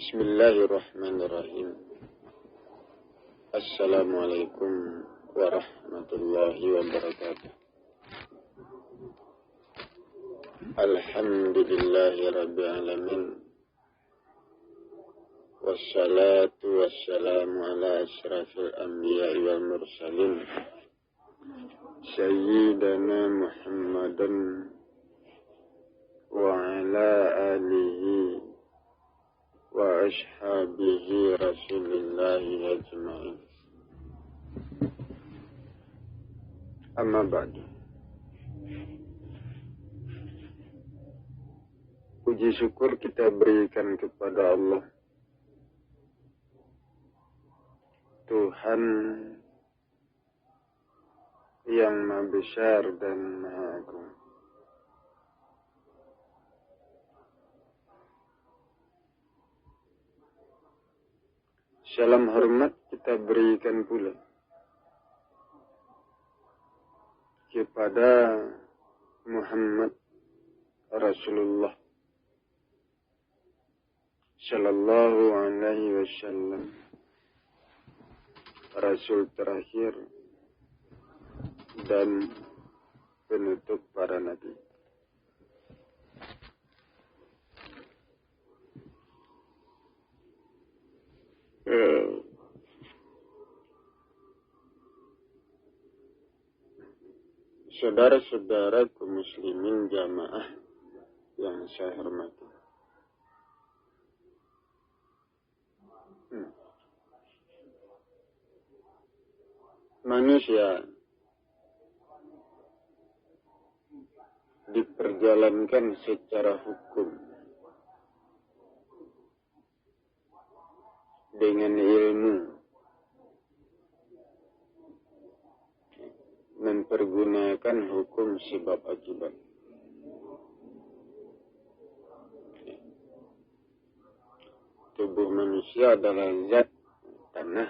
Bismillahirrahmanirrahim. Assalamualaikum warahmatullahi wabarakatuh. Alhamdulillahi rabbil alamin. Wassalatu wassalamu ala asyrafil anbiya'i wal mursalin. Sayyidina Muhammadan wa ala alihi wa ashabihi rasulillahi ajma'in. Amma ba'du. Puji syukur kita berikan kepada Allah, Tuhan yang Maha Besar dan Maha Agung. Salam hormat kita berikan pula kepada Muhammad Rasulullah Sallallahu Alaihi Wasallam, Rasul terakhir dan penutup para nabi. Saudara-saudara kaum muslimin jamaah yang saya hormati. Manusia diperjalankan secara hukum dengan ilmu, mempergunakan hukum sebab akibat. Tubuh manusia adalah zat tanah,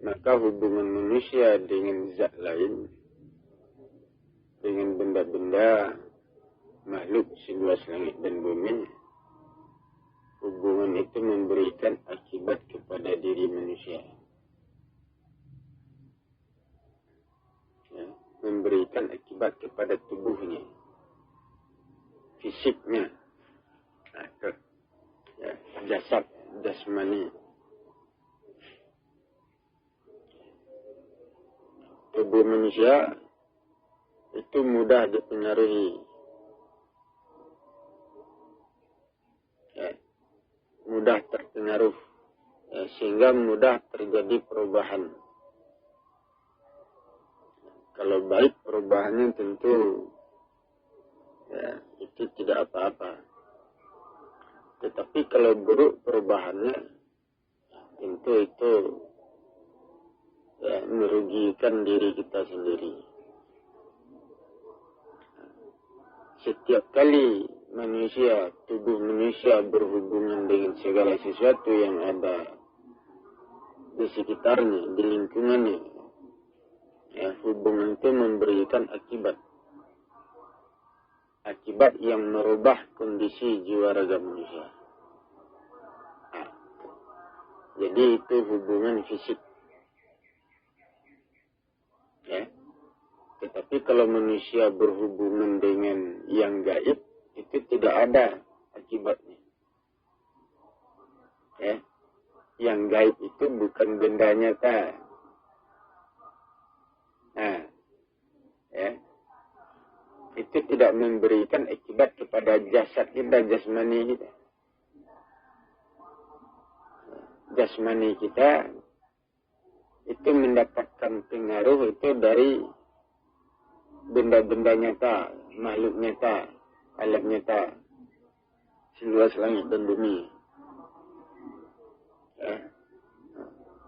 maka hubungan manusia dengan zat lain, dengan benda-benda makhluk seluas langit dan bumi, hubungan itu memberikan akibat kepada diri manusia, memberikan akibat kepada tubuhnya, fisiknya, jasad, jasmani. Tubuh manusia itu mudah dipengaruhi, mudah terpengaruh, sehingga mudah terjadi perubahan. Kalau baik perubahannya tentu itu tidak apa-apa. Tetapi kalau buruk perubahannya tentu itu merugikan diri kita sendiri. Setiap kali manusia, tubuh manusia berhubungan dengan segala sesuatu yang ada di sekitarnya, di lingkungannya, hubungan itu memberikan akibat yang merubah kondisi jiwa raga manusia. Jadi itu hubungan fisik. Tetapi kalau manusia berhubungan dengan yang gaib, itu tidak ada akibatnya. Yang gaib itu bukan benda nyata. Itu tidak memberikan akibat kepada jasad kita, jasmani kita. Jasmani kita itu mendapatkan pengaruh itu dari benda-benda nyata, makhluk nyata, alam nyata, seluas langit dan bumi.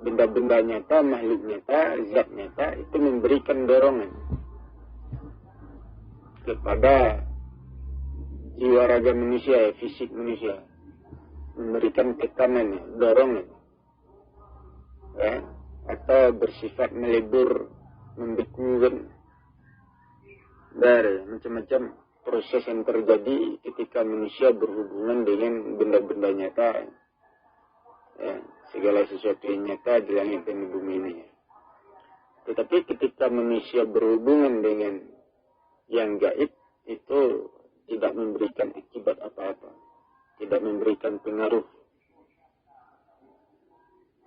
Benda-benda nyata, makhluk nyata, zat nyata itu memberikan dorongan kepada jiwa raga manusia, fisik manusia, memberikan tekanan, dorongan, atau bersifat melebur, membekukan, dari macam-macam proses yang terjadi ketika manusia berhubungan dengan benda-benda nyata, ya, segala sesuatu yang nyata di langit dan di bumi ini. Tetapi ketika manusia berhubungan dengan yang gaib, itu tidak memberikan akibat apa-apa, tidak memberikan pengaruh.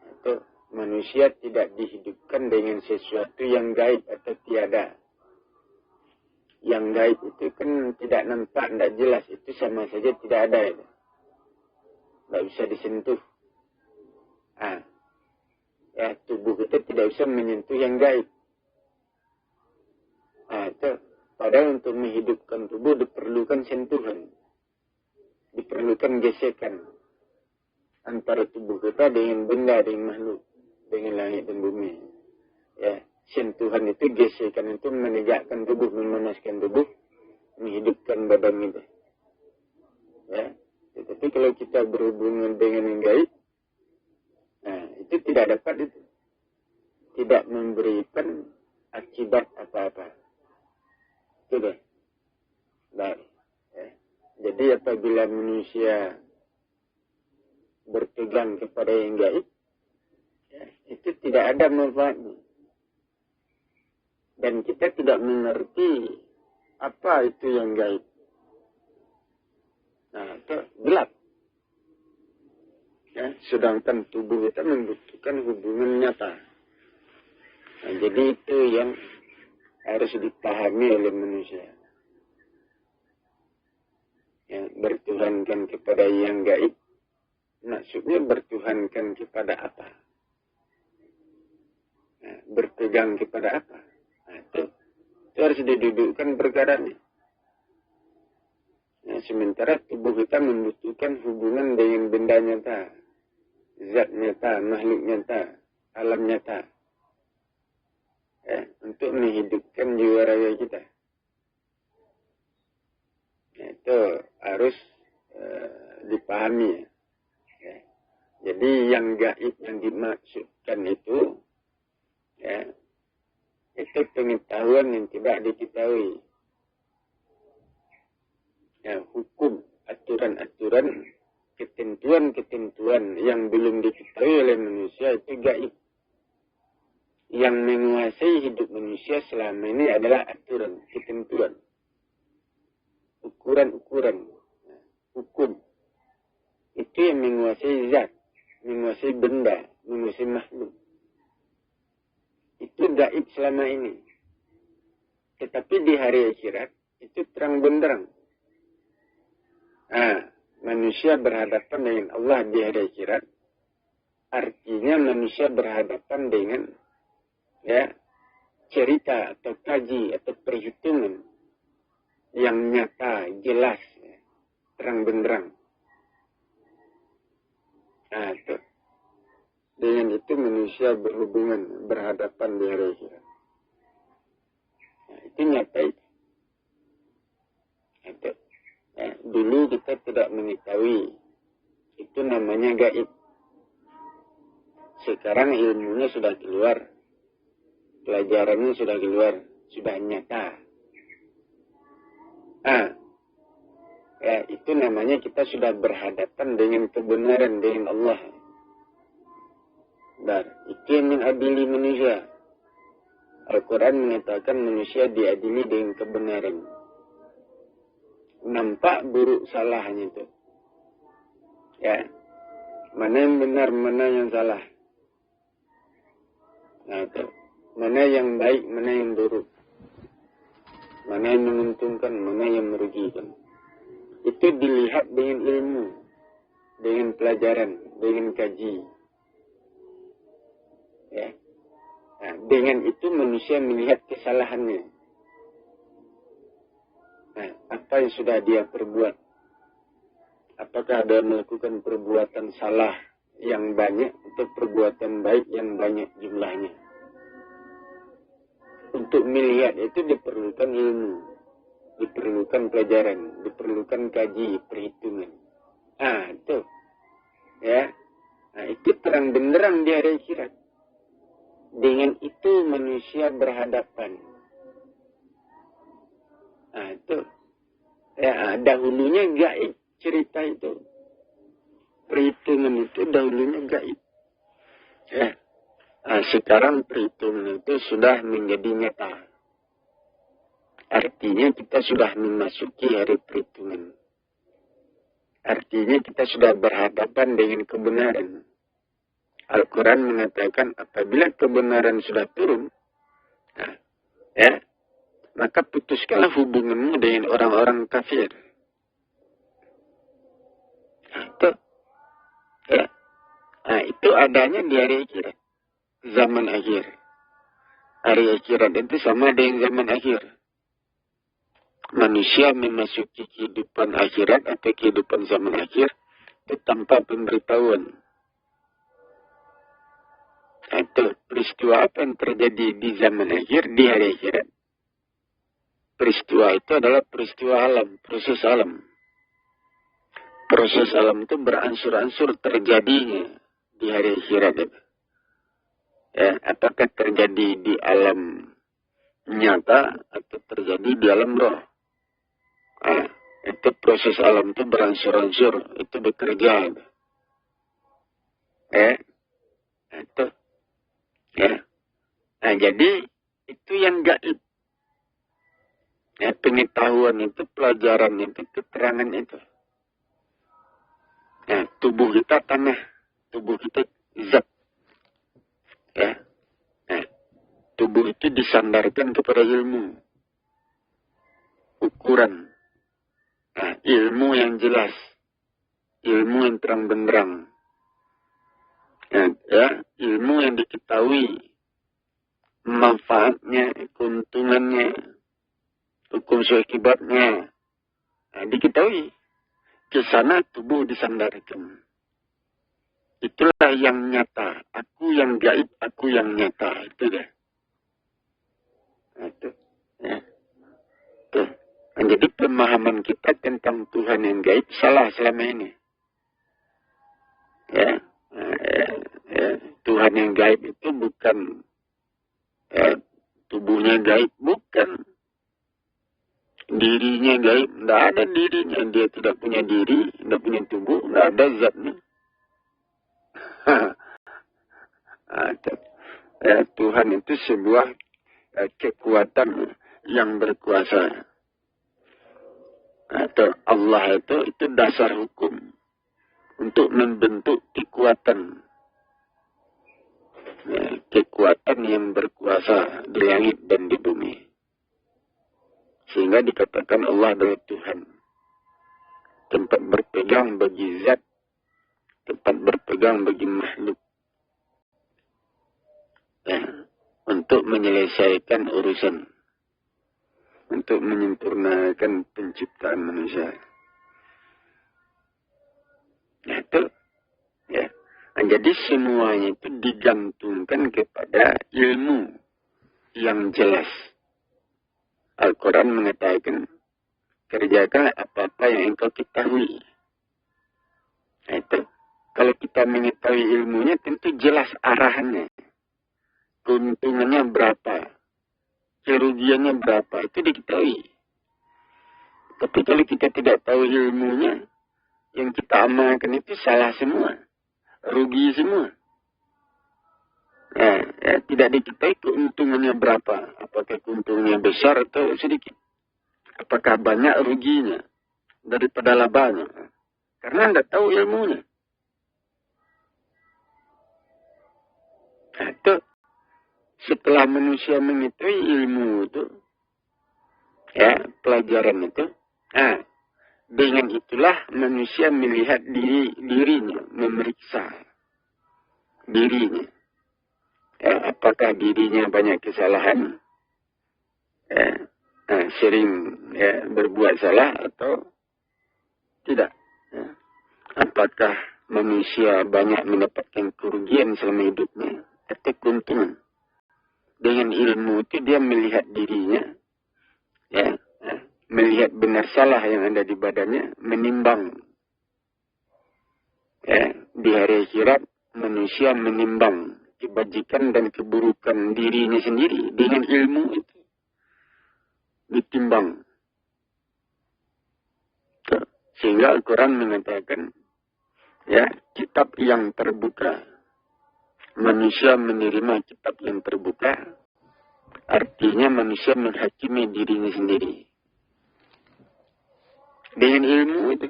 Atau manusia tidak dihidupkan dengan sesuatu yang gaib atau tiada. Yang gaib itu kan tidak nampak, tidak jelas. Itu sama saja tidak ada. Itu tidak bisa disentuh. Ya, tubuh kita tidak bisa menyentuh yang gaib. Itu. Padahal untuk menghidupkan tubuh diperlukan sentuhan. Diperlukan gesekan antara tubuh kita dengan benda, dengan makhluk, dengan langit dan bumi. Ya, sentuhan itu, gesekan itu menegakkan tubuh, memanaskan tubuh, menghidupkan badan kita. Ya, tetapi kalau kita berhubungan dengan yang gaib, itu tidak dapat itu. Tidak memberikan akibat apa-apa. Itu deh. Baik. Ya. Jadi apabila manusia berpegang kepada yang gaib, ya, itu tidak ada manfaatnya. Dan kita tidak mengerti apa itu yang gaib. Itu gelap. Ya, sedangkan tubuh kita membutuhkan hubungan nyata. Jadi itu yang harus dipahami oleh manusia. Ya, bertuhankan kepada yang gaib. Maksudnya bertuhankan kepada apa? Nah, berpegang kepada apa? Itu harus didudukkan perkaranya. Nah, sementara tubuh kita membutuhkan hubungan dengan benda nyata, zat nyata, makhluk nyata, alam nyata, ya, untuk menghidupkan jiwa raga kita. Nah, itu harus dipahami. Ya. Jadi yang gaib yang dimaksudkan itu, ya, itu pengetahuan yang tidak diketahui. Ya, hukum, aturan-aturan, ketentuan-ketentuan yang belum diketahui oleh manusia itu gaib. Yang menguasai hidup manusia selama ini adalah aturan, ketentuan, ukuran-ukuran, hukum. Itu yang menguasai zat, menguasai benda, menguasai makhluk. Itu gaib selama ini. Tetapi di hari akhirat itu terang benderang. Manusia berhadapan dengan Allah di hari akhirat. Artinya manusia berhadapan dengan, ya, cerita atau kaji atau perhitungan yang nyata, jelas, ya, terang benderang. Itu. Dengan itu manusia berhubungan, berhadapan di hari akhirat. Itu nyata itu. Itu. Ya, dulu kita tidak mengetahui. Itu namanya gaib. Sekarang ilmunya sudah keluar. Pelajarannya sudah keluar. Sudah nyata. Ya, itu namanya kita sudah berhadapan dengan kebenaran, dengan Allah. Itu yang mengadili manusia. Al-Quran mengatakan manusia diadili dengan kebenaran. Nampak buruk salahnya itu. Ya. Mana yang benar, mana yang salah. Itu. Mana yang baik, mana yang buruk. Mana yang menguntungkan, mana yang merugikan. Itu dilihat dengan ilmu. Dengan pelajaran, dengan kaji. Ya. Dengan itu manusia melihat kesalahannya. Apa yang sudah dia perbuat? Apakah dia melakukan perbuatan salah yang banyak atau perbuatan baik yang banyak jumlahnya? Untuk melihat itu diperlukan ilmu, diperlukan pelajaran, diperlukan kaji, perhitungan. Itu. Ya. Itu terang benderang di hari akhirat. Dengan itu manusia berhadapan. Itu. Ya, dahulunya gaib cerita itu. Perhitungan itu dahulunya gaib. Ya. Sekarang perhitungan itu sudah menjadi nyata. Artinya kita sudah memasuki hari perhitungan. Artinya kita sudah berhadapan dengan kebenaran. Al-Quran mengatakan apabila kebenaran sudah turun, maka putuskanlah hubunganmu dengan orang-orang kafir. Itu adanya di hari akhirat. Zaman akhir. Hari akhirat itu sama dengan zaman akhir. Manusia memasuki kehidupan akhirat atau kehidupan zaman akhir itu tanpa pemberitahuan. Itu peristiwa apa yang terjadi di zaman akhir, di hari akhirat. Peristiwa itu adalah peristiwa alam, proses alam. Proses alam itu beransur-ansur terjadinya di hari akhirat itu. Ya, apakah terjadi di alam nyata atau terjadi di alam roh. Itu proses alam itu beransur-ansur, itu bekerja. Itu. Ya. Jadi itu yang gaib. Ya, pengetahuan itu, pelajaran itu, keterangan itu. Ya, tubuh kita tanah, tubuh kita zat. Ya. Tubuh itu disandarkan kepada ilmu. Ukuran. Ilmu yang jelas. Ilmu yang terang benderang. Ilmu yang diketahui. Manfaatnya, keuntungannya, hukum akibatnya. Diketahui. Ke sana tubuh disandarkan. Itulah yang nyata. Aku yang gaib, aku yang nyata. Itu dah. Itu. Ya. Tuh. Jadi pemahaman kita tentang Tuhan yang gaib salah selama ini. Tuhan yang gaib itu bukan tubuhnya gaib, bukan. Dirinya gaib, tidak ada dirinya. Dia tidak punya diri, tidak punya tubuh, tidak ada zatnya. Tuhan itu sebuah kekuatan yang berkuasa. Atau Allah itu dasar hukum untuk membentuk kekuatan. Kekuatan yang berkuasa di langit dan di bumi. Sehingga dikatakan Allah adalah Tuhan. Tempat berpegang bagi zat. Tempat berpegang bagi makhluk. Untuk menyelesaikan urusan. Untuk menyempurnakan penciptaan manusia. Itu. Ya. Jadi semuanya itu digantungkan kepada ilmu yang jelas. Al-Quran mengatakan, kerjakan apa-apa yang engkau ketahui. Itu. Kalau kita mengetahui ilmunya, tentu jelas arahannya. Keuntungannya berapa. Kerugiannya berapa. Itu diketahui. Tapi kalau kita tidak tahu ilmunya, yang kita amalkan itu salah semua. Rugi semua. Tidak diketahui keuntungannya berapa. Apakah keuntungannya besar atau sedikit. Apakah banyak ruginya daripada labanya. Karena tidak tahu ilmunya. Itu setelah manusia mengetahui ilmu itu, pelajaran itu, dengan itulah manusia melihat dirinya, memeriksa dirinya. Apakah dirinya banyak kesalahan, sering berbuat salah atau tidak. Apakah manusia banyak mendapatkan kerugian selama hidupnya atau keuntungan. Dengan ilmu itu dia melihat dirinya, melihat benar salah yang ada di badannya, menimbang. Di hari akhirat manusia menimbang kebajikan dan keburukan dirinya sendiri dengan ilmu itu ditimbang. Sehingga Al-Quran mengatakan, ya, kitab yang terbuka. Manusia menerima kitab yang terbuka, artinya manusia menghakimi dirinya sendiri. Dengan ilmu itu.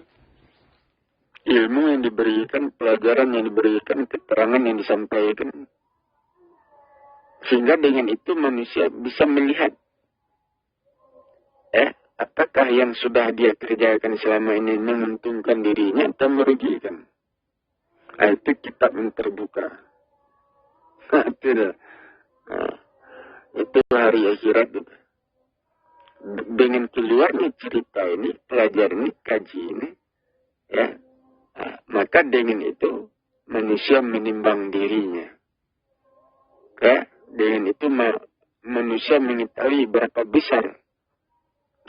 Ilmu yang diberikan, pelajaran yang diberikan, keterangan yang disampaikan. Sehingga dengan itu manusia bisa melihat. Apakah yang sudah dia kerjakan selama ini menguntungkan dirinya atau merugikan. Itu kitab yang terbuka. Itu hari akhirat. Dengan keluarnya cerita ini, pelajaran ini, kaji ini, ya, maka dengan itu manusia menimbang dirinya. Ya, dengan itu manusia mengetahui berapa besar,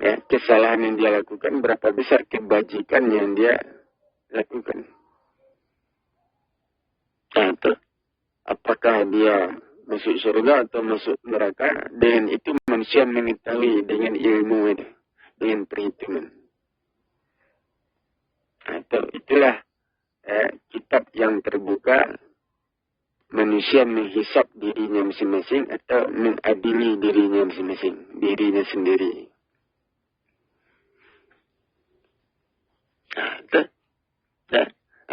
ya, kesalahan yang dia lakukan, berapa besar kebajikan yang dia lakukan. Nah, itu apakah dia masuk surga atau masuk neraka? Dengan itu manusia mengetahui dengan ilmu itu, dengan perhitungan. Atau itulah kitab yang terbuka. Manusia menghisap dirinya masing-masing atau mengadili dirinya masing-masing, dirinya sendiri.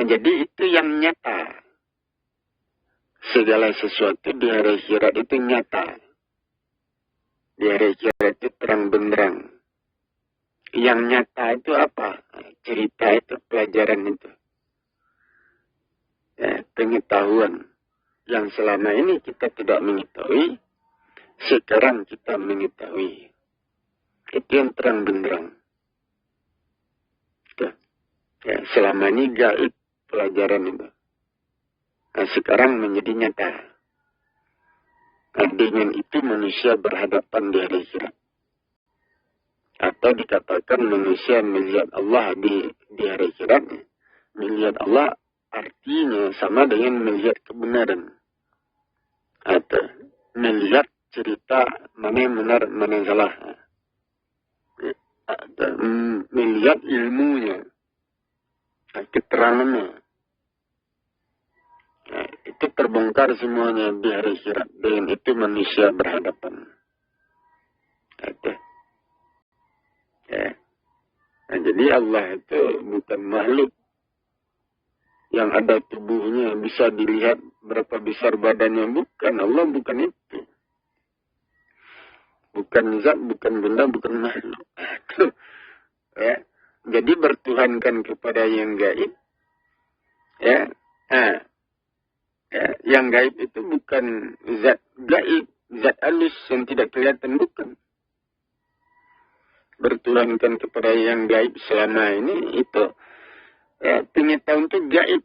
Jadi itu yang nyata. Segala sesuatu di hari akhirat itu nyata. Di hari akhirat itu terang benderang. Yang nyata itu apa? Cerita itu, pelajaran itu. Ya, pengetahuan. Yang selama ini kita tidak mengetahui, sekarang kita mengetahui. Itu yang terang benderang. Ya, selama ini gaib pelajaran itu. Nah, sekarang menjadi nyata. Nah, dengan itu manusia berhadapan di hari akhirat. Atau dikatakan manusia melihat Allah di hari akhirat. Melihat Allah artinya sama dengan melihat kebenaran. Atau melihat cerita mana yang benar, mana yang salah. Atau melihat ilmunya. Keterangannya. Nah, itu terbongkar semuanya di hari akhirat. Dengan itu manusia berhadapan. Itu. Ya. Nah, jadi Allah itu bukan makhluk yang ada tubuhnya, bisa dilihat berapa besar badannya. Bukan, Allah bukan itu. Bukan zat, bukan benda, bukan makhluk. Ya. Jadi bertuhankan kepada yang gaib. Ya. Ya, yang gaib itu bukan zat gaib, zat halus yang tidak kelihatan, bukan. Bertuhankan kepada yang gaib selama ini itu, ya, pengetahuan itu gaib.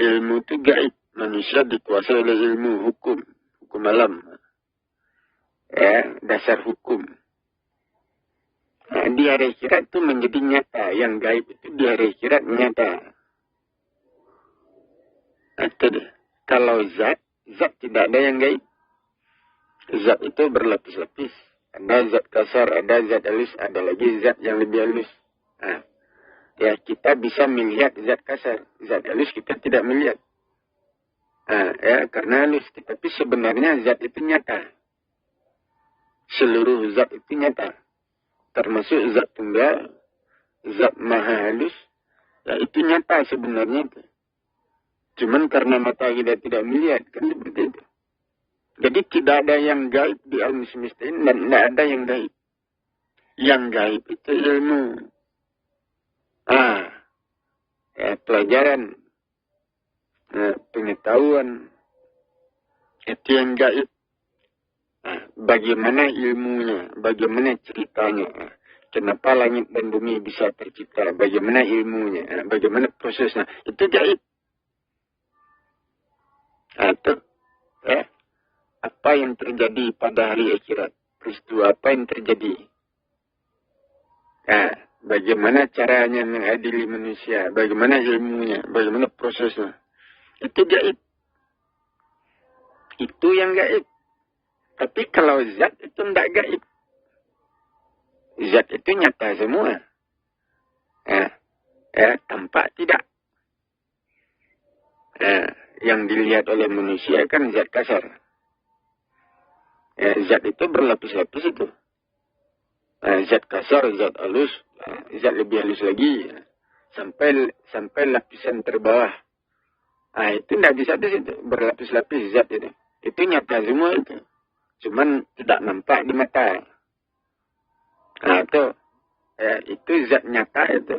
Ilmu itu gaib. Manusia dikuasai oleh ilmu hukum alam. Ya, dasar hukum. Nah, di hari akhirat itu menjadi nyata. Yang gaib itu di hari akhirat nyata. Kalau zat tidak ada yang gaib. Zat itu berlapis-lapis. Ada zat kasar, ada zat halus, ada lagi zat yang lebih halus. Nah, ya, kita bisa melihat zat kasar. Zat halus kita tidak melihat. Nah, ya, karena halus. Tapi sebenarnya zat itu nyata. Seluruh zat itu nyata. Termasuk zat tunggal, zat maha halus. Ya, itu nyata sebenarnya itu. Cuman karena mata kita tidak melihat, kan seperti itu. Jadi tidak ada yang gaib di alam semesta ini, dan tidak ada yang gaib. Yang gaib itu ilmu. Ya, pelajaran, pengetahuan, itu yang gaib. Bagaimana ilmunya, bagaimana ceritanya, kenapa langit dan bumi bisa tercipta, bagaimana ilmunya, bagaimana prosesnya, itu gaib. Atau ya, apa yang terjadi pada hari akhirat, peristiwa apa yang terjadi, bagaimana caranya mengadili manusia, bagaimana ilmunya, bagaimana prosesnya, itu gaib. Itu yang gaib. Tapi kalau zat itu tidak gaib. Zat itu nyata semua. Tampak tidak. Yang dilihat oleh manusia kan zat kasar. Zat itu berlapis-lapis itu. Zat kasar, zat halus, zat lebih halus lagi. Sampai lapisan terbawah. Itu tidak bisa di situ. Berlapis-lapis zat itu. Itu nyata semua itu. Cuman tidak nampak di mata. Itu zat nyata itu.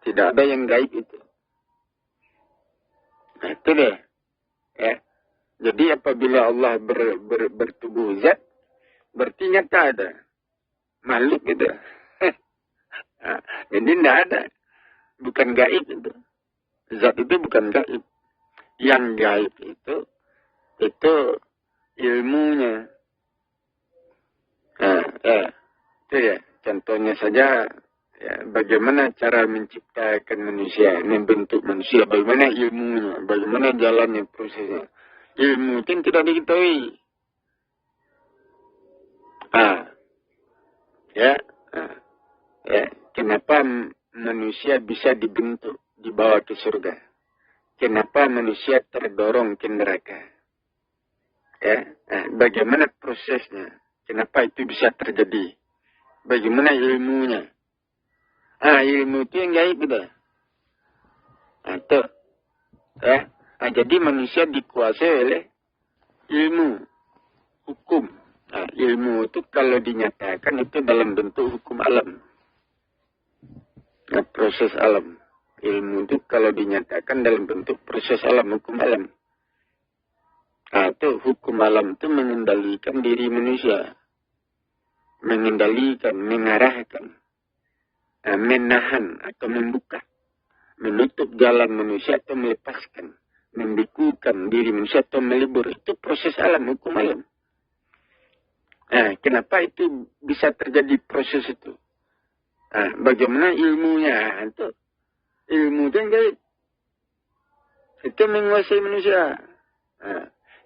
Tidak ada yang gaib itu. Itu deh. Jadi apabila Allah bertubuh zat, berarti nyata ada. Makhluk gitu. Jadi tidak ada. Bukan gaib itu. Zat itu bukan gaib. Yang gaib itu ilmunya. Itu ya. Contohnya saja, bagaimana cara menciptakan manusia, membentuk manusia, bagaimana ilmunya, bagaimana jalannya prosesnya. Ilmu itu tidak diketahui. Kenapa manusia bisa dibentuk dibawa ke surga? Kenapa manusia terdorong ke neraka? Bagaimana prosesnya? Kenapa itu bisa terjadi? Bagaimana ilmunya? Ilmu itu yang gaib itu. Jadi manusia dikuasai oleh ilmu, hukum. Ilmu itu kalau dinyatakan itu dalam bentuk hukum alam. Proses alam. Ilmu itu kalau dinyatakan dalam bentuk proses alam, hukum alam. Itu hukum alam itu mengendalikan diri manusia. Mengendalikan, mengarahkan, menahan atau membuka. Menutup jalan manusia atau melepaskan. Membikukan diri manusia atau melebur. Itu proses alam, hukum alam. Kenapa itu bisa terjadi proses itu? Bagaimana ilmunya? Ilmu itu yang gaib. Itu menguasai manusia.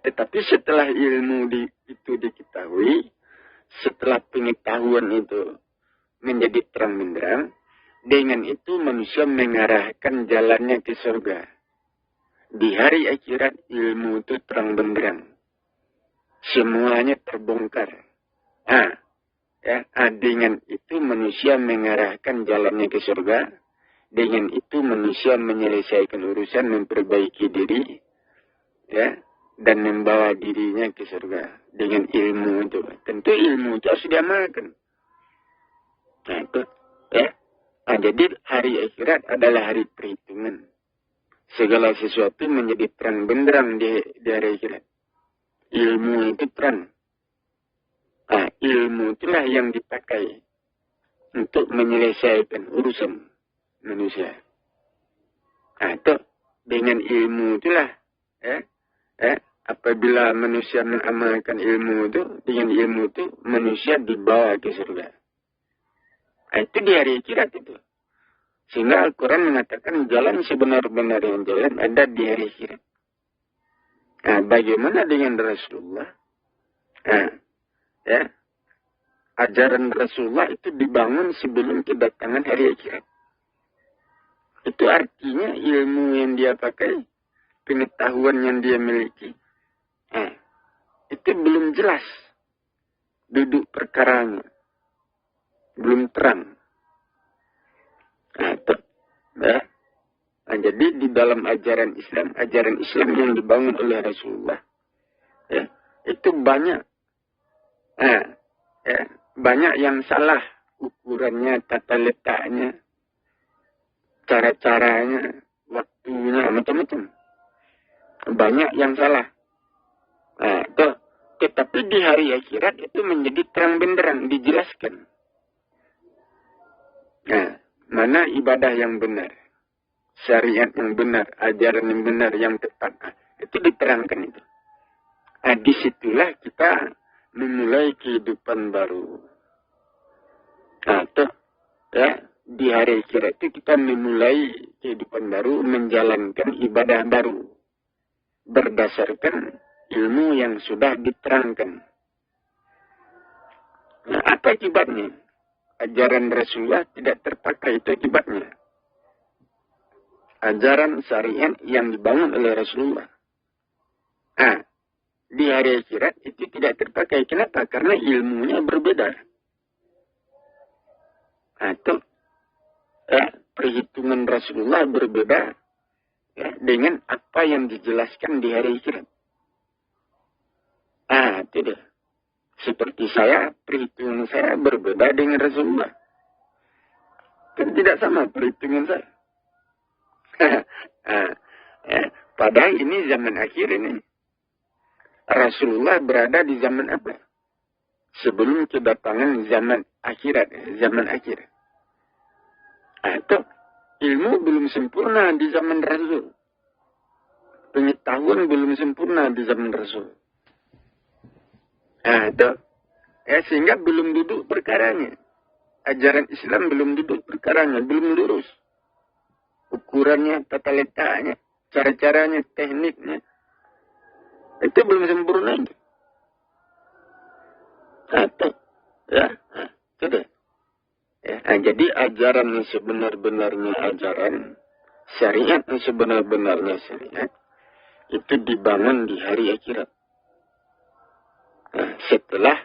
Tetapi setelah ilmu itu diketahui, setelah pengetahuan itu menjadi terang benderang, dengan itu manusia mengarahkan jalannya ke surga. Di hari akhirat ilmu itu terang benderang. Semuanya terbongkar. Dengan itu manusia mengarahkan jalannya ke surga. Dengan itu manusia menyelesaikan urusan, memperbaiki diri, dan membawa dirinya ke surga dengan ilmu itu. Tentu ilmu itu harus diamalkan. Jadi hari akhirat adalah hari perhitungan. Segala sesuatu menjadi terang benderang di hari akhirat. Ilmu itu terang. Ilmu itulah yang dipakai untuk menyelesaikan urusan manusia. Dengan ilmu itulah, apabila manusia mengamalkan ilmu itu, dengan ilmu itu manusia dibawa ke surga. Itu di hari akhirat itu. Sehingga Al-Quran mengatakan jalan sebenar-benar yang jalan ada di hari akhirat. Bagaimana dengan Rasulullah? Ajaran Rasulullah itu dibangun sebelum kedatangan hari akhirat. Itu artinya ilmu yang dia pakai, pengetahuan yang dia miliki, itu belum jelas duduk perkaranya, belum terang. Jadi di dalam ajaran Islam yang dibangun oleh Rasulullah, itu banyak, banyak yang salah ukurannya, tata letaknya, cara-caranya, waktunya, macam-macam. Banyak yang salah. Tetapi di hari akhirat itu menjadi terang benderang, dijelaskan. Mana ibadah yang benar, syariat yang benar, ajaran yang benar, yang tepat. Itu diterangkan itu. Disitulah kita memulai kehidupan baru. Di hari akhirat itu kita memulai kehidupan baru, menjalankan ibadah baru. Berdasarkan ilmu yang sudah diterangkan. Apa akibatnya? ajaran Rasulullah tidak terpakai, itu akibatnya. Ajaran syariat yang dibangun oleh Rasulullah. Di hari akhirat itu tidak terpakai. Kenapa? Karena ilmunya berbeda. Atau perhitungan Rasulullah berbeda dengan apa yang dijelaskan di hari akhirat. Tidak. Seperti saya, perhitungan saya berbeda dengan Rasulullah. Kan tidak sama perhitungan saya. Padahal ini zaman akhir ini. Rasulullah berada di zaman apa? Sebelum kedatangan zaman akhirat, zaman akhir. Atau ilmu belum sempurna di zaman Rasul. Pengetahuan belum sempurna di zaman Rasul. Sehingga belum duduk perkaranya. Ajaran Islam belum duduk perkaranya, belum lurus. Ukurannya, tata letaknya, cara-caranya, tekniknya. Itu belum sempurna. Jadi ajaran yang sebenar-benarnya ajaran, syariat yang sebenar-benarnya syariat, itu dibangun di hari akhirat. Setelah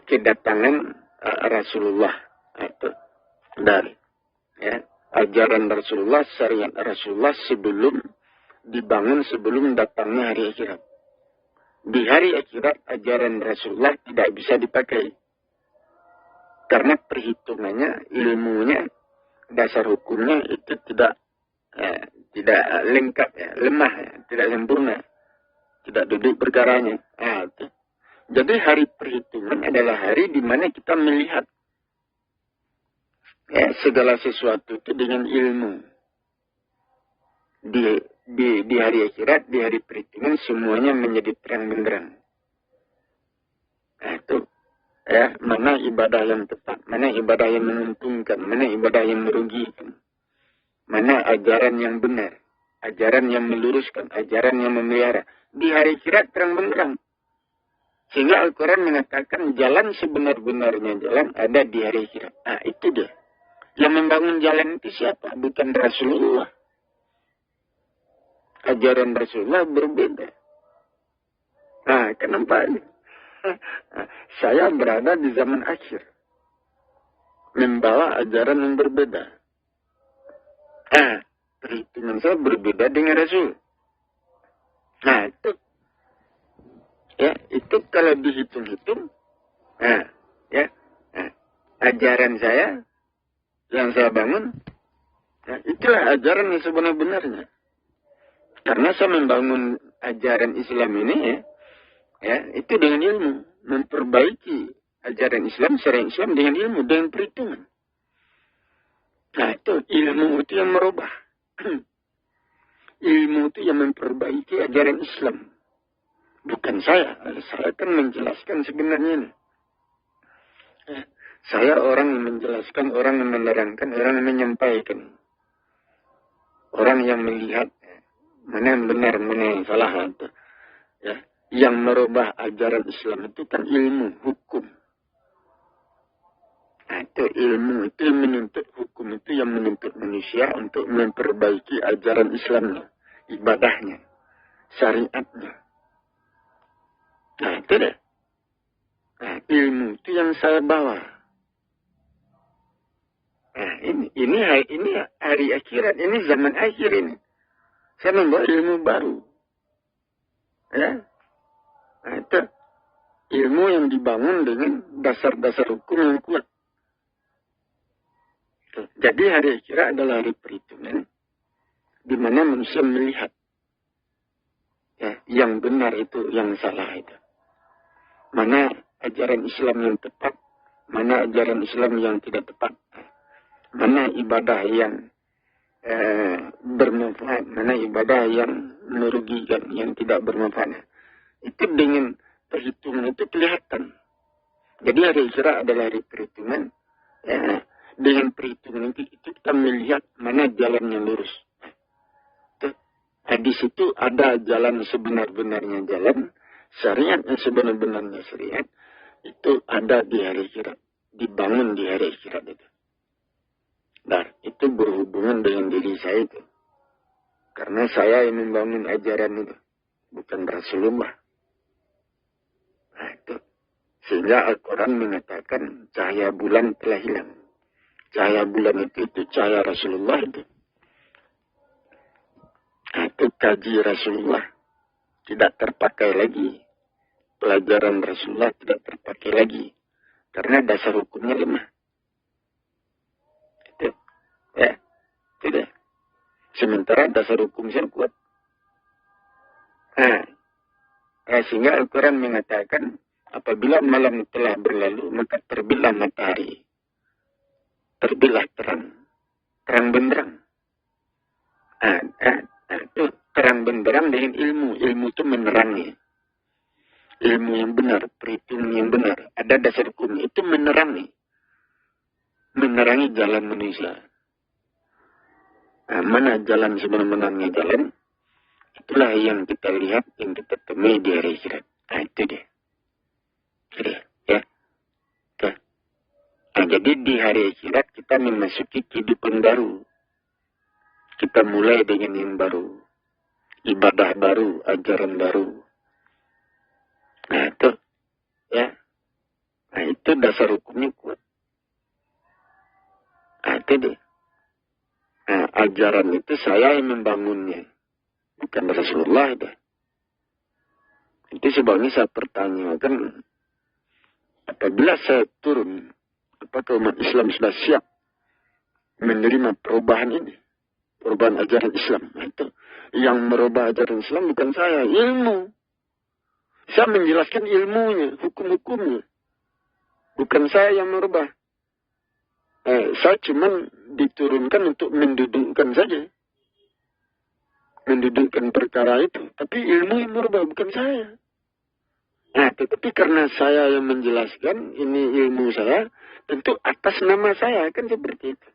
kedatangan Rasulullah itu dari ajaran Rasulullah, syariat Rasulullah sebelum datangnya hari akhirat. Di hari akhirat ajaran Rasulullah tidak bisa dipakai karena perhitungannya, ilmunya, dasar hukumnya itu tidak lengkap, lemah, tidak sempurna, tidak duduk perkaranya. Jadi hari perhitungan adalah hari di mana kita melihat segala sesuatu itu dengan ilmu. Di hari akhirat, di hari perhitungan semuanya menjadi terang benderang. Mana ibadah yang tepat, mana ibadah yang menguntungkan, mana ibadah yang merugikan, mana ajaran yang benar, ajaran yang meluruskan, ajaran yang memelihara. Di hari akhirat terang benderang. Sehingga Al-Quran mengatakan jalan sebenar-benarnya jalan ada di hari akhirat. Itu dia. Yang membangun jalan itu siapa? Bukan Rasulullah. Ajaran Rasulullah berbeda. Kenapa? Saya berada di zaman akhir. Membawa ajaran yang berbeda. Perhitungan saya berbeda dengan Rasul. Itu. Itu kalau dihitung-hitung. Ajaran saya, yang saya bangun, itulah ajaran yang sebenar-benarnya. Karena saya membangun ajaran Islam ini, itu dengan ilmu. Memperbaiki ajaran Islam, syariat Islam dengan ilmu, dengan perhitungan. Itu ilmu itu yang merubah. Ilmu itu yang memperbaiki ajaran Islam. Bukan saya. Saya kan menjelaskan sebenarnya ini. Saya orang yang menjelaskan, orang yang menerangkan, orang yang menyampaikan. Orang yang melihat mana yang benar, mana yang salah. Yang merubah ajaran Islam itu kan ilmu, hukum. Itu ilmu, itu yang menuntut hukum, itu yang menuntut manusia untuk memperbaiki ajaran Islamnya, ibadahnya, syariatnya. Itu deh. Ilmu itu yang saya bawa. Ini hari akhirat, ini zaman akhir ini. Saya membawa ilmu baru. Itu ilmu yang dibangun dengan dasar-dasar hukum yang kuat. Jadi hari akhirat adalah hari perhitungan di mana manusia melihat yang benar itu, yang salah itu. Mana ajaran Islam yang tepat, mana ajaran Islam yang tidak tepat. Mana ibadah yang bermanfaat, mana ibadah yang merugikan, yang tidak bermanfaat. Itu dengan perhitungan itu kelihatan. Jadi hari akhirat adalah hari perhitungan. Dengan perhitungan itu kita melihat mana jalan yang lurus. Di situ ada jalan sebenar-benarnya jalan, syariat yang sebenar-benarnya syariat. Itu ada di hari akhirat. dibangun di hari akhirat itu. Nah, itu berhubungan dengan diri saya itu. Karena saya yang membangun ajaran itu, bukan Rasulullah. Nah, itu. Sehingga Al-Quran mengatakan cahaya bulan telah hilang. Cahaya bulan itu cahaya Rasulullah itu. Nah, itu kaji Rasulullah tidak terpakai lagi. Pelajaran Rasulullah tidak terpakai lagi. Karena dasar hukumnya lemah. Itu. Ya. Tidak. Sementara dasar hukum saya kuat. Nah, sehingga Al-Quran mengatakan, apabila malam telah berlalu, maka terbitlah matahari. Terbitlah terang. Terang benderang. Itu terang benderang dengan ilmu. Ilmu itu menerangi. Ilmu yang benar, perhitungan yang benar. Ada dasar hukum. Itu menerangi. Menerangi jalan manusia. Nah, mana jalan sebenarnya jalan? Itulah yang kita lihat, yang kita temui di hari akhirat. Nah, itu dia. Ya. Nah, jadi di hari akhirat kita memasuki kehidupan baru. Kita mulai dengan yang baru. Ibadah baru, ajaran baru. Nah, itu. Ya. Nah, itu dasar hukumnya kuat. Nah, itu dia. Nah, ajaran itu saya yang membangunnya. Bukan Rasulullah itu. Itu sebabnya saya pertanyakan, apabila saya turun, apakah umat Islam sudah siap menerima perubahan ini? Perubahan ajaran Islam. Nah, itu. Yang merubah ajaran Islam bukan saya, ilmu. Saya menjelaskan ilmunya, hukum-hukumnya. Bukan saya yang merubah. Saya cuma diturunkan untuk mendudukkan saja. Mendudukkan perkara itu. Tapi ilmu yang merubah, bukan saya. Nah, tetapi karena saya yang menjelaskan, ini ilmu saya, tentu atas nama saya, kan seperti itu.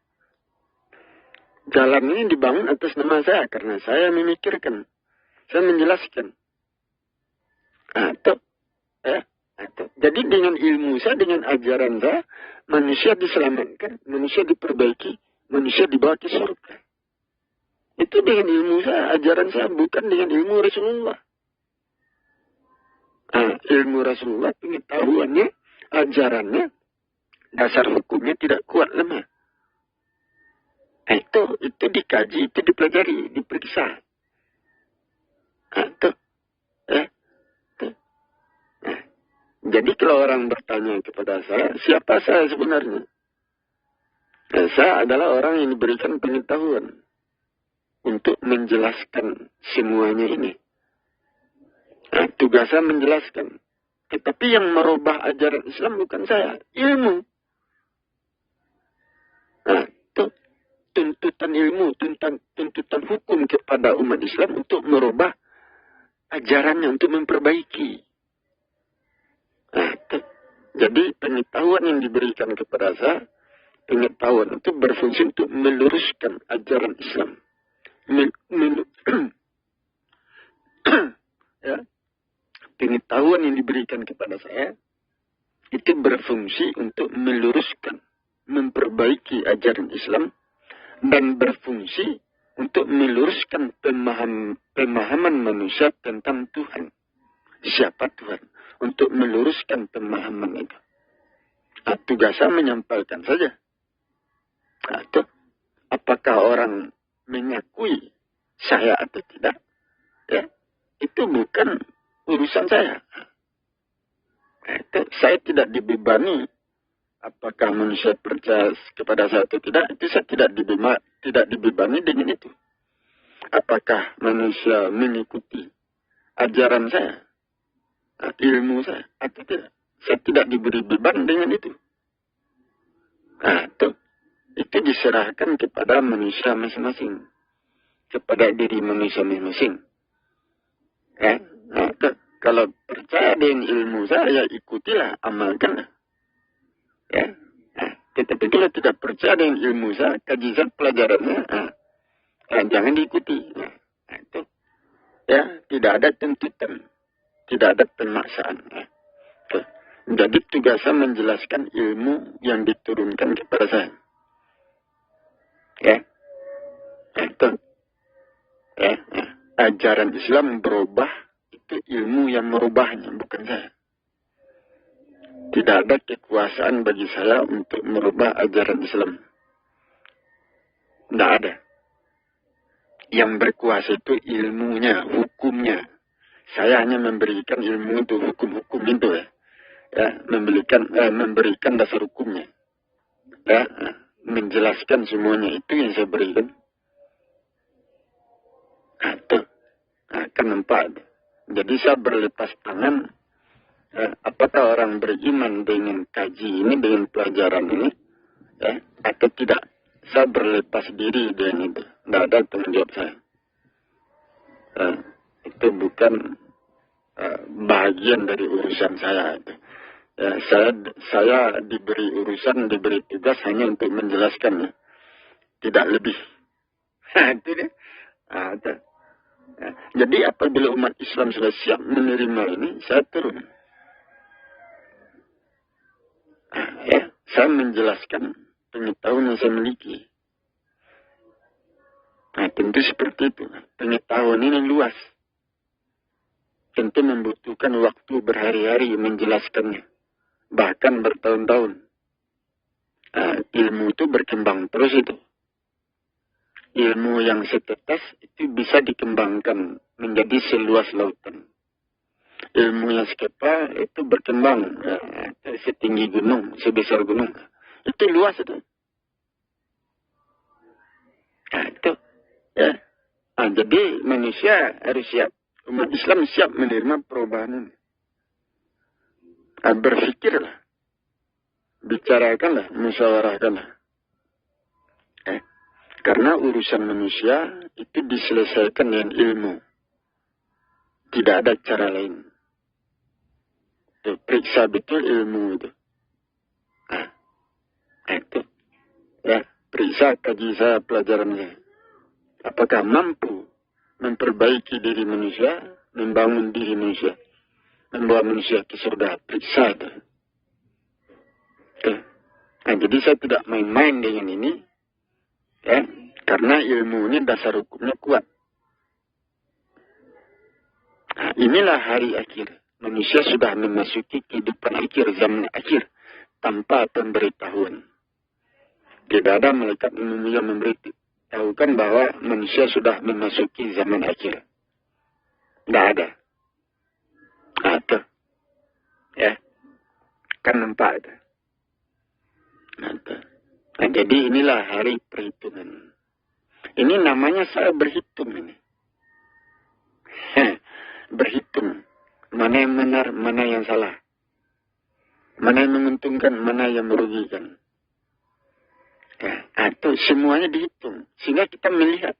Jalan ini dibangun atas nama saya, karena saya memikirkan. Saya menjelaskan. Nah, itu. Ya. Jadi dengan ilmu saya, dengan ajaran saya, manusia diselamatkan, manusia diperbaiki, manusia dibawa ke surga. Itu dengan ilmu saya, ajaran saya, bukan dengan ilmu Rasulullah. Nah, ilmu Rasulullah, pengetahuannya, ajarannya, dasar hukumnya tidak kuat, lemah. Nah, itu dikaji, itu dipelajari, diperiksa. Nah, itu. Jadi kalau orang bertanya kepada saya, siapa saya sebenarnya? Nah, saya adalah orang yang diberikan pengetahuan untuk menjelaskan semuanya ini. Nah, tugas saya menjelaskan. Tetapi yang merubah ajaran Islam bukan saya, ilmu. Nah, itu tuntutan ilmu, tuntutan hukum kepada umat Islam untuk merubah ajarannya, untuk memperbaiki. Nah, jadi pengetahuan yang diberikan kepada saya, pengetahuan itu berfungsi untuk meluruskan ajaran Islam. Ya. Pengetahuan yang diberikan kepada saya, itu berfungsi untuk meluruskan, memperbaiki ajaran Islam, dan berfungsi untuk meluruskan pemahaman manusia tentang Tuhan. Siapa Tuhan? Untuk meluruskan pemahaman itu. Nah, tugas saya menyampaikan saja. Nah, itu. Apakah orang mengakui saya atau tidak? Ya, itu bukan urusan saya. Nah, itu saya tidak dibebani. Apakah manusia percaya kepada saya atau tidak? Itu saya tidak dibebani dengan itu. Apakah manusia mengikuti ajaran saya? Ilmu saya atau tidak. Saya tidak diberi beban dengan itu. Nah, itu diserahkan kepada manusia masing-masing. Kepada diri manusia masing-masing. Ya, nah, kalau percaya dengan ilmu saya, ya ikutilah, amalkanlah. Ya, nah, tetapi kalau tidak percaya dengan ilmu saya, kaji saya pelajarannya, jangan diikuti. Nah, itu. Ya, tidak ada tuntutan. Tidak ada pemaksaan. Jadi tugas saya menjelaskan ilmu yang diturunkan kepada saya. Ya. Itu. Ya. Ajaran Islam berubah, itu ilmu yang merubahnya, bukan saya. Tidak ada kekuasaan bagi saya untuk merubah ajaran Islam. Tidak ada. Yang berkuasa itu ilmunya, hukumnya. Saya hanya memberikan ilmu itu, hukum-hukum itu ya. Ya, memberikan dasar hukumnya. Ya, menjelaskan semuanya itu yang saya berikan. Itu akan nampak. Jadi saya berlepas tangan. Apakah orang beriman dengan kaji ini, dengan pelajaran ini, ya, atau tidak? Saya berlepas diri dengan itu. Tidak ada tanggung jawab saya. Itu bukan bagian dari urusan saya. Itu. Ya, saya diberi urusan, diberi tugas hanya untuk menjelaskannya. Tidak lebih. Itu dia. Itu. Ya. Jadi apabila umat Islam sudah siap menerima ini, saya turun. Ya, saya menjelaskan pengetahuan yang saya miliki. Tentu seperti itu. Pengetahuan ini luas. Tentu membutuhkan waktu berhari-hari menjelaskannya. Bahkan bertahun-tahun. Ilmu itu berkembang terus itu. Ilmu yang setetes itu bisa dikembangkan menjadi seluas lautan. Ilmu yang sekepal itu berkembang setinggi gunung, sebesar gunung. Itu luas itu. Itu. Ya. Jadi manusia harus siap. Umat Islam siap menerima perubahan ini. Berpikirlah. Bicarakanlah, musyawarahkanlah. Karena urusan manusia itu diselesaikan dengan ilmu. Tidak ada cara lain. Periksa betul ilmu itu. Itu. Ya, periksa kaji saya, pelajaran saya. Apakah mampu memperbaiki diri manusia, membangun diri manusia, membawa manusia ke surga? Periksa itu. Jadi saya tidak main-main dengan ini. Ya, karena ilmu ini dasar hukumnya kuat. Inilah hari akhir. Manusia sudah memasuki kehidupan akhir, zaman akhir, tanpa pemberitahuan. Tidak ada malaikat yang memberitahukan bahwa manusia sudah memasuki zaman akhir. Tidak ada. Itu. Ya. Kan nampak itu. Itu. Jadi inilah hari perhitungan. Ini namanya saya berhitung ini. Berhitung. Mana yang benar, mana yang salah. Mana yang menguntungkan, mana yang merugikan. Ya, itu semuanya dihitung. Sehingga kita melihat.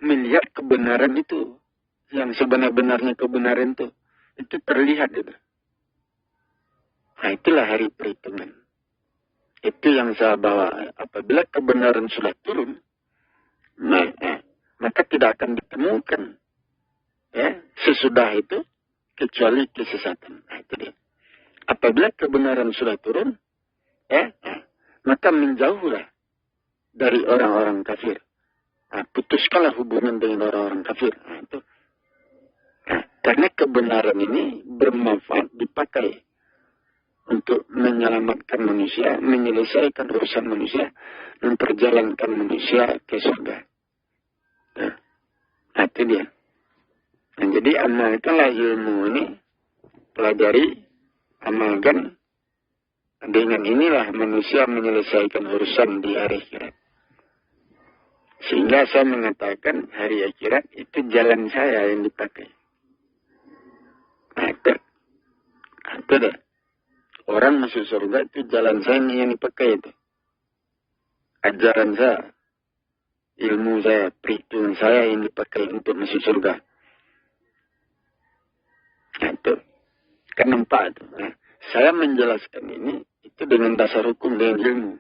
Melihat kebenaran itu. Yang sebenar-benarnya kebenaran itu. Itu terlihat itu. Itulah hari perhitungan. Itu yang saya bawa. Apabila kebenaran sudah turun, maka tidak akan ditemukan sesudah itu kecuali kesesatan. Itu dia. Apabila kebenaran sudah turun, maka menjauhlah dari orang-orang kafir. Putuskanlah hubungan dengan orang-orang kafir. Itu. Karena kebenaran ini bermanfaat dipakai untuk menyelamatkan manusia, menyelesaikan urusan manusia, memperjalankan manusia ke surga. Itu dia. Jadi amalkanlah ilmu ini, pelajari, amalkan. Dengan inilah manusia menyelesaikan urusan di hari akhirat. Sehingga saya mengatakan hari akhirat itu jalan saya yang dipakai. Itu deh. Orang masuk surga itu jalan saya yang dipakai itu. Ajaran saya, ilmu saya, perhitungan saya yang dipakai untuk masuk surga. Itu. Kan nampak itu. Saya menjelaskan ini itu dengan dasar hukum dan ilmu.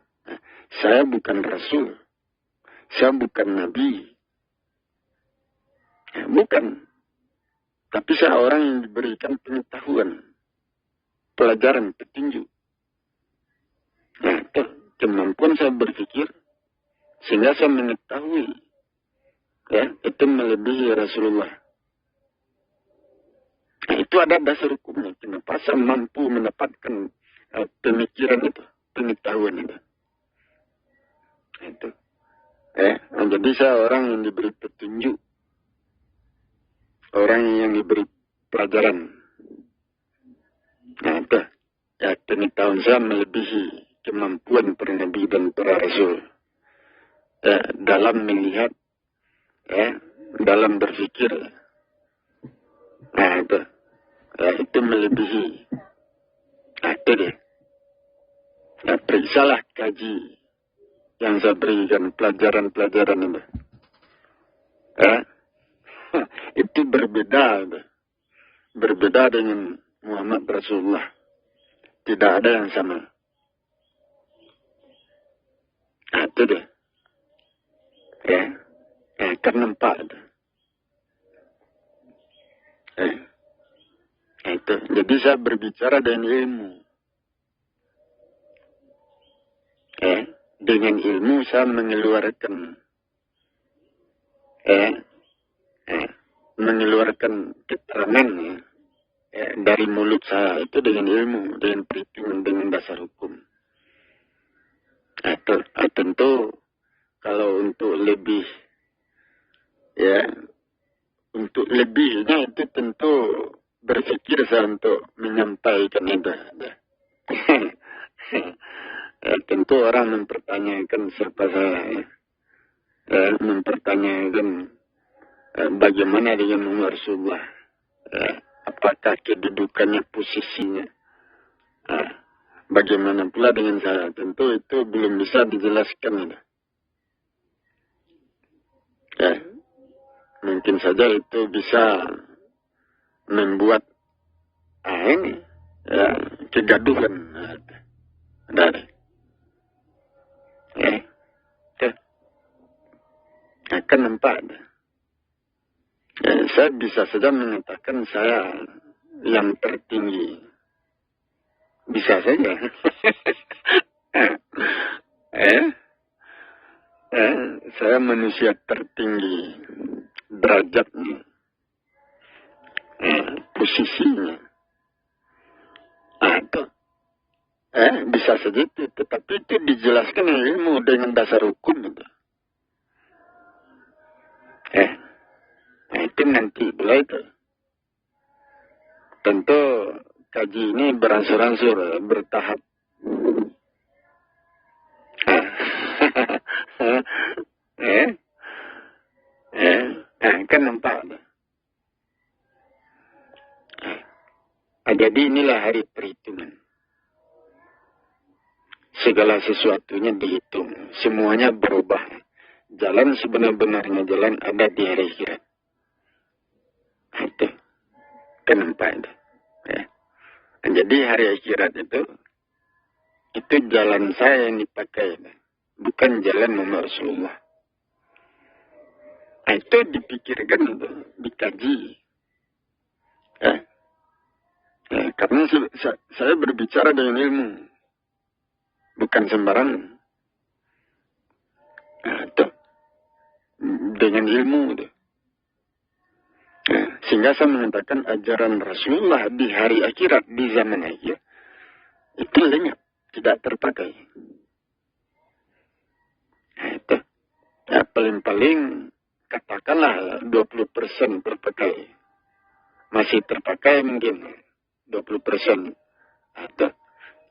Saya bukan rasul. Saya bukan nabi. Bukan. Tapi saya orang yang diberikan pengetahuan, pelajaran, petunjuk. Nah, itu kemampuan saya berpikir, sehingga saya mengetahui, ya, itu melebihi Rasulullah. Nah, itu ada dasar hukumnya. Kenapa saya mampu mendapatkan pemikiran itu, pengetahuan itu. Itu. Jadi saya orang yang diberi petunjuk, orang yang diberi pelajaran. Nah, itu. Ya, pengetahuan saya melebihi kemampuan para nabi dan para rasul. Dalam melihat, dalam berpikir. Nah, itu. Itu melebihi. Nah, itu dia. Nah, periksalah, kaji yang saya berikan, pelajaran-pelajaran itu. Itu berbeda. Berbeda dengan Muhammad Rasulullah. Tidak ada yang sama. Nah, itu dia. Kan nampak itu. Itu. Jadi saya berbicara dengan ilmu. Dengan ilmu saya mengeluarkan keterangan dari mulut saya itu dengan ilmu, dengan perhitungan, dengan dasar hukum. Tentu kalau untuk lebih, untuk lebihnya itu tentu berpikir saya untuk menyampaikan itu. Tentu orang mempertanyakan siapa saya, mempertanyakan bagaimana dengan Rasulullah, apakah kedudukannya, posisinya, bagaimana pula dengan saya. Tentu itu belum bisa dijelaskan. Mungkin saja itu bisa membuat kegaduhan. Akan nampak. Saya bisa saja mengatakan saya yang tertinggi. Bisa saja. Saya manusia tertinggi. Derajatnya. Posisinya. Itu. Bisa saja itu. Tetapi itu dijelaskan ilmu dengan dasar hukum itu. Itu nanti pula itu. Tentu kaji ini beransur-ansur, bertahap. Kan nampak. Jadi inilah hari perhitungan. Segala sesuatunya dihitung. Semuanya berubah. Jalan sebenar-benarnya jalan ada di hari akhirat. Itu. Kenapa itu? Jadi hari akhirat itu jalan saya yang dipakai. Bukan jalan Muhammad Rasulullah. Itu dipikirkan, dikaji. Karena saya berbicara dengan ilmu. Bukan sembarangan. Itu. Dengan ilmu itu. Sehingga saya mengatakan ajaran Rasulullah di hari akhirat, di zaman akhir, itu lenyap, tidak terpakai. Itu. Paling-paling katakanlah 20% terpakai. Masih terpakai mungkin 20%. Itu.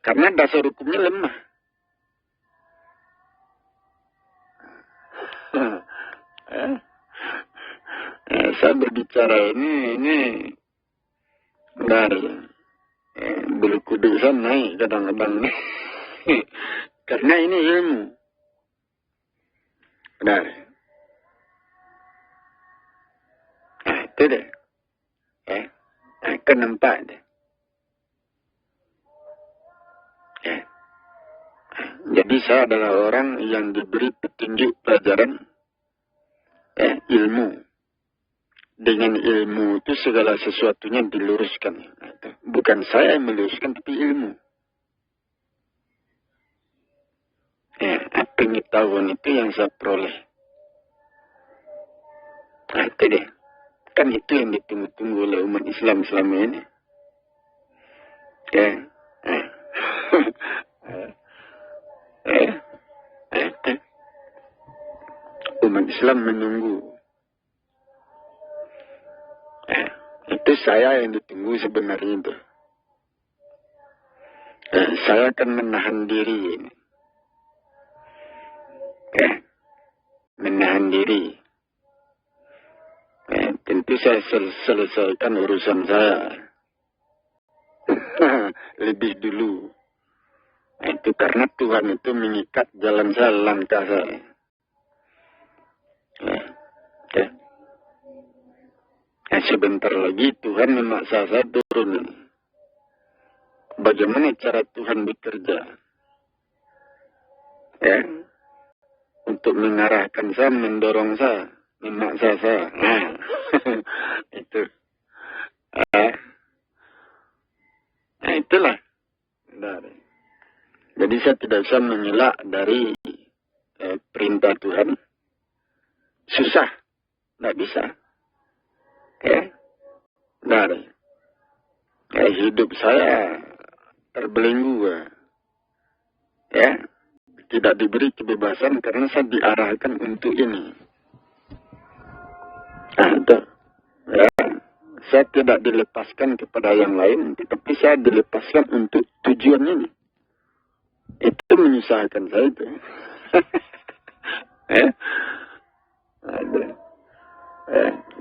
Karena dasar hukumnya lemah. Saya berbicara ini dari bulu kuduk saya naik kadang-kadang. Karena ini ilmu. Benar. Itu deh. Kan nampak deh. Jadi saya adalah orang yang diberi petunjuk pelajaran ilmu dengan ilmu itu segala sesuatunya diluruskan. Bukan saya yang meluruskan, tapi ilmu. Pengetahuan itu yang saya peroleh. Itu deh. Kan itu yang ditunggu-tunggu oleh umat Islam selama ini. Umat Islam menunggu. Itu saya yang ditunggu sebenarnya itu. Saya akan menahan diri. Menahan diri. Tentu saya selesaikan urusan saya. Lebih dulu. Itu karena Tuhan itu mengikat jalan saya, langkah saya. Sebentar lagi Tuhan memaksa saya turun. Bagaimana cara Tuhan bekerja? Untuk mengarahkan saya, mendorong saya, memaksa saya. Itu. Itulah. Jadi saya tidak bisa mengelak dari perintah Tuhan. Susah. Tidak bisa. Hidup saya terbelenggu. Tidak diberi kebebasan karena saya diarahkan untuk ini. Saya tidak dilepaskan kepada yang lain, tetapi saya dilepaskan untuk tujuan ini. Itu menyusahkan saya itu.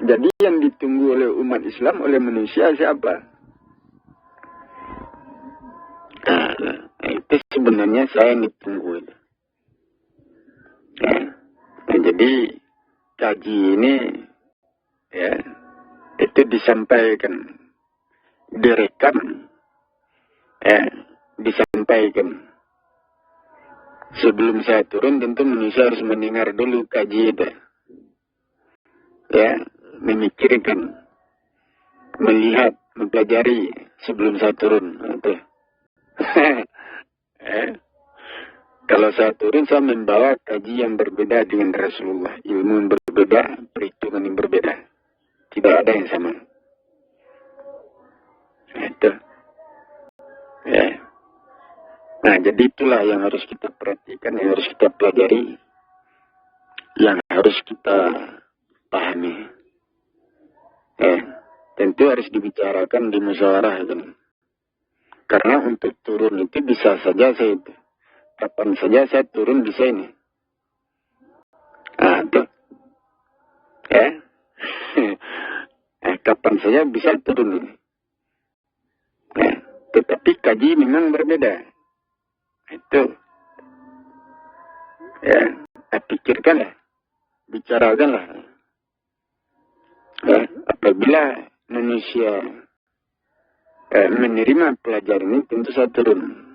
Jadi yang ditunggu oleh umat Islam, oleh manusia siapa? Itu sebenarnya saya yang ditunggu. Jadi kaji ini itu disampaikan, direkam, disampaikan. Sebelum saya turun tentu manusia harus mendengar dulu kaji itu. Memikirkan, melihat, mempelajari sebelum saya turun. Kalau saya turun, saya membawa kaji yang berbeda dengan Rasulullah. Ilmu yang berbeda, perhitungan yang berbeda. Tidak ada yang sama. Itu. Nah, jadi itulah yang harus kita perhatikan, yang harus kita pelajari, yang harus kita pahami. Tentu harus dibicarakan di musyawarah. Karena untuk turun itu bisa saja saya itu. Kapan saja saya turun bisa ini. Tuh. Kapan saja bisa turun ini. Tetapi kaji memang berbeda. Itu. Pikirkanlah. Bicarakanlah. Apabila manusia menerima pelajaran ini, tentu saya turun.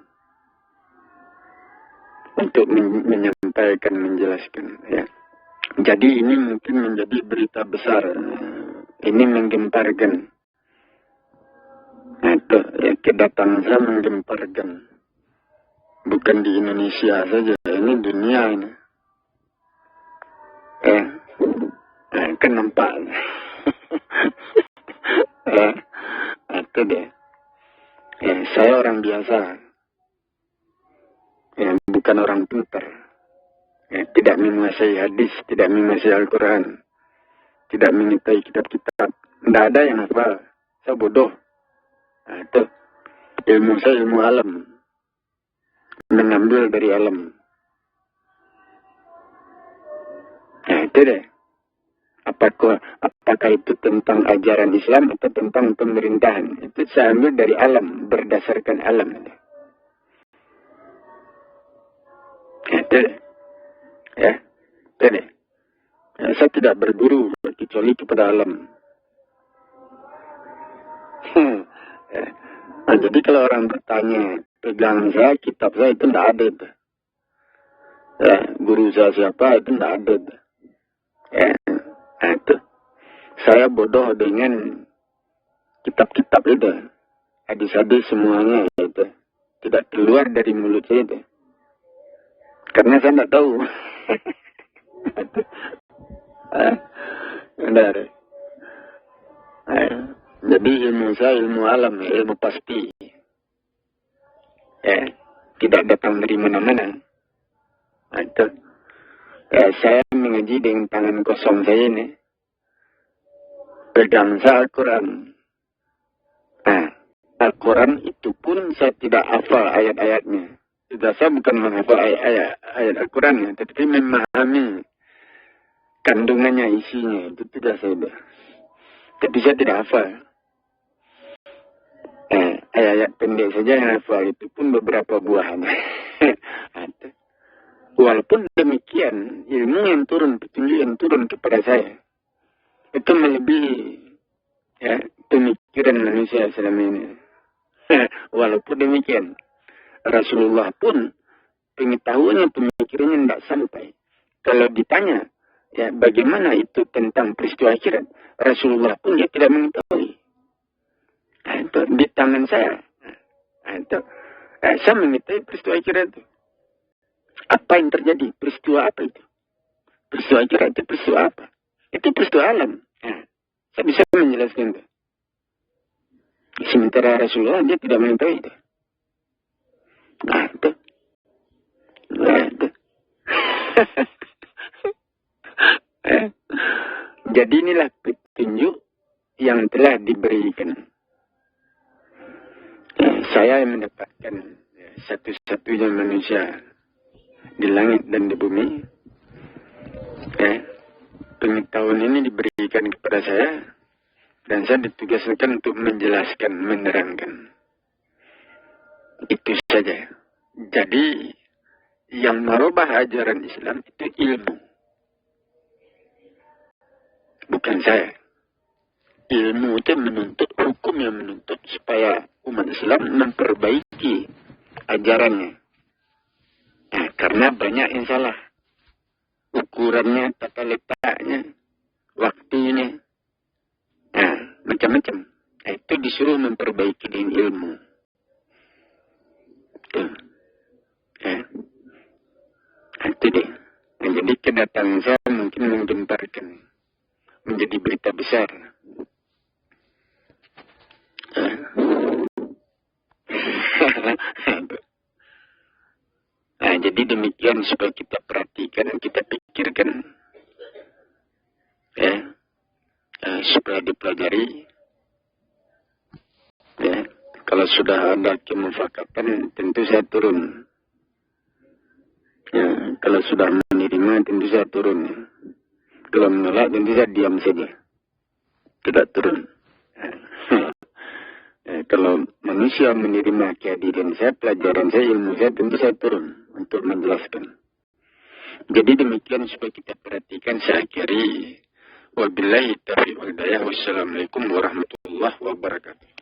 Untuk menyampaikan, menjelaskan. Jadi ini mungkin menjadi berita besar. Ini menggemparkan. Kedatangan saya menggemparkan. Bukan di Indonesia saja, ini dunia ini. Kan nampak. Itu deh. Saya orang biasa. Bukan orang pintar. Tidak menguasai hadis, tidak menguasai Al-Quran. Tidak mengetahui kitab-kitab. Tidak ada yang hafal. Saya bodoh. Itu. Ilmu saya ilmu alam. Mengambil dari alam. Itu deh. Apakah itu tentang ajaran Islam atau tentang pemerintahan? Itu saya ambil dari alam. Berdasarkan alam. Itu deh. Itu deh. Saya tidak berguru kecuali kepada alam. Jadi kalau orang bertanya, pegangan saya, kitab saya itu tidak ada. Guru saya siapa itu tidak ada. Itu. Saya bodoh dengan kitab-kitab itu. Hadis-hadis semuanya itu. Tidak keluar dari mulut saya itu. Karena saya tidak tahu. Benar. Jadi ilmu saya ilmu alam, ilmu pasti. Tidak datang dari mana-mana. Itu. Saya mengaji dengan tangan kosong saya ini. Pegang saya Al-Quran. Al-Quran itu pun saya tidak hafal ayat-ayatnya. Saya bukan menghafal ayat Al-Quran, tetapi memahami kandungannya, isinya. Itu tidak saya. Tapi saya tidak hafal. Ayat-ayat pendek saja yang hafal, itu pun beberapa buahan. Walaupun demikian, ilmu yang turun, petunjuk yang turun kepada saya, itu melebihi pemikiran manusia selama ini. Walaupun demikian, Rasulullah pun pengetahuannya, pemikirannya tidak sampai. Kalau ditanya, bagaimana itu tentang peristiwa akhirat, Rasulullah pun dia tidak mengetahui. Itu di tangan saya. Saya mengetahui peristiwa akhirat itu. Apa yang terjadi? Peristiwa apa itu? Peristiwa akhirat itu peristiwa apa? Itu peristiwa alam. Saya bisa menjelaskan itu. Sementara Rasulullah dia tidak mengetahui itu. Itu. Jadi inilah petunjuk yang telah diberikan. Saya yang mendapatkan satu-satunya manusia di langit dan di bumi. Pengetahuan ini diberikan kepada saya dan saya ditugaskan untuk menjelaskan, menerangkan. Itu saja. Jadi yang merubah ajaran Islam itu ilmu. Bukan saya. Ilmu itu menuntut, hukum yang menuntut supaya umat Islam memperbaiki ajarannya. Karena banyak yang salah. Ukurannya, tata letaknya, waktunya. Macam-macam. Itu disuruh memperbaiki dengan ilmu. Itu deh. Jadi kedatangan saya mungkin menggemparkan. Menjadi berita besar. Jadi demikian supaya kita perhatikan dan kita pikirkan. Supaya dipelajari. Kalau sudah ada kemufakatan, tentu saya turun. Kalau sudah menerima, tentu saya turun. Kalau menolak, tentu saya diam saja. Tidak turun. Kalau manusia menerima kehadiran saya, pelajaran saya, ilmu saya, tentu saya turun untuk menjelaskan. Jadi demikian supaya kita perhatikan. Saya akhiri. Wabillahi taufiq wal hidayah. Wassalamualaikum warahmatullahi wabarakatuh.